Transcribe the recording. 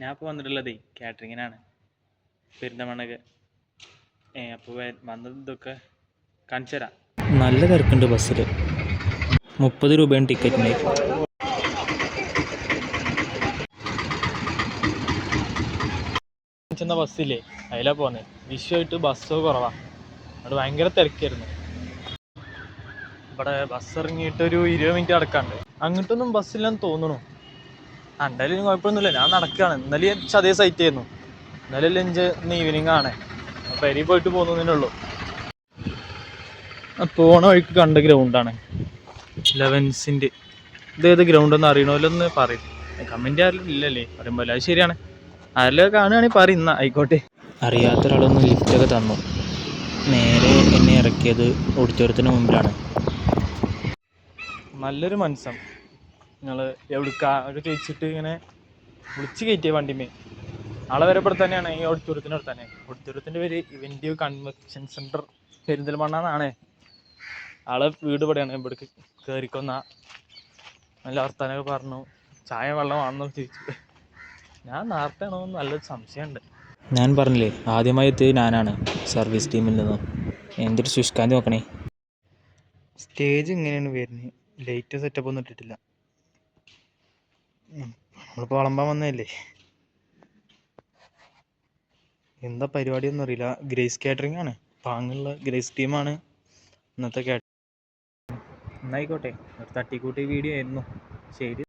ഞാൻ ഇപ്പോൾ വന്നിട്ടുള്ളതേ കാറ്ററിങ്ങിനാണ്, പെരിന്തമണ്ണക്ക്. അപ്പോൾ വന്നത് ഇതൊക്കെ കാണിച്ചു തരാം. നല്ല തിരക്കുണ്ട് ബസ്സിൽ. 30 രൂപയാണ് ടിക്കറ്റിന്. ചെന്ന ബസ്സില്ലേ, അതിലാണ് പോകുന്നത്. വിഷയമായിട്ട് ബസ്സോ കുറവാണ്, അത് ഭയങ്കര തിരക്കായിരുന്നു. ഇവിടെ ബസ് ഇറങ്ങിയിട്ട് ഒരു 20 മിനിറ്റ് നടക്കാണ്ട്. അങ്ങോട്ടൊന്നും ബസ്സില്ലെന്ന് തോന്നുന്നു. എന്തായാലും കുഴപ്പമൊന്നുമില്ല, ഞാൻ നടക്കുകയാണ്. ഇന്നലെ അതേ സൈറ്റ് ആയിരുന്നു. ഇന്നലെ ലഞ്ച് ഇന്ന് ഈവനിങ് ആണ്. പെരി പോയിട്ട് പോകുന്നതിനേ ഉള്ളൂ. പോണ വഴിക്ക് കണ്ട ഗ്രൗണ്ടാണ്, ലെവൻസിൻ്റെ. ഇതേത് ഗ്രൗണ്ടെന്ന് അറിയണമല്ലോന്ന് പറയും. കമൻറ്റ് ആരും ഇല്ലല്ലേ പറയുമ്പോൾ. അത് ശരിയാണ്, ആരെല്ലാം കാണുകയാണെങ്കിൽ പറയും. ഇന്നാ ആയിക്കോട്ടെ. അറിയാത്ത ഒരാളൊന്ന് ലിഫ്റ്റൊക്കെ തന്നു. നേരെ എന്നെ ഇറക്കിയത് ഓഡിറ്റോറിയത്തിന് മുമ്പിലാണ്. നല്ലൊരു മനസ്സം. നിങ്ങൾ എവിടേക്കൊക്കെ ചോദിച്ചിട്ട് ഇങ്ങനെ വിളിച്ച് കയറ്റിയ വണ്ടിമേ. ആളെ വരെ ഇവിടെ തന്നെയാണ്, ഈ ഓഡിറ്റോറിയത്തിനടുത്ത് തന്നെ. ഓഡിറ്റോറിയത്തിൻ്റെ പേര് ഇവൻറ്റ് കൺവെൻഷൻ സെൻറ്റർ പെരിന്തൽമണ്ണ എന്നാണ്. ആളെ വീട് ഇവിടെയാണ്. ഇവിടേക്ക് കയറിക്കൊന്ന നല്ല വർത്താനൊക്കെ പറഞ്ഞു. ചായ വെള്ളമാണെന്നൊക്കെ ചോദിച്ചു. ഞാൻ നേരത്തെ ആണോ നല്ലൊരു സംശയമുണ്ട്. ഞാൻ പറഞ്ഞില്ലേ, ആദ്യമായി എത്തിയത് ഞാനാണ് സർവീസ് ടീമിൽ നിന്നും. എന്തൊരു ശുഷ്കാന്തി നോക്കണേ. സ്റ്റേജ് ഇങ്ങനെയാണ് വരുന്നത്, ലൈറ്റ് സെറ്റപ്പ് ഒന്നും ഇട്ടിട്ടില്ല. നമ്മളിപ്പോൾ വിളമ്പാൻ വന്നതല്ലേ, എന്താ പരിപാടിയൊന്നും അറിയില്ല. ഗ്രേസ് കാറ്ററിംഗ് ആണ്, പാങ്ങുള്ള ഗ്രേസ് ടീമാണ് ഇന്നത്തെ കാറ്ററിംഗ്. എന്നായിക്കോട്ടെ, ഒരു തട്ടിക്കൂട്ടി വീഡിയോ ആയിരുന്നു. ശരി.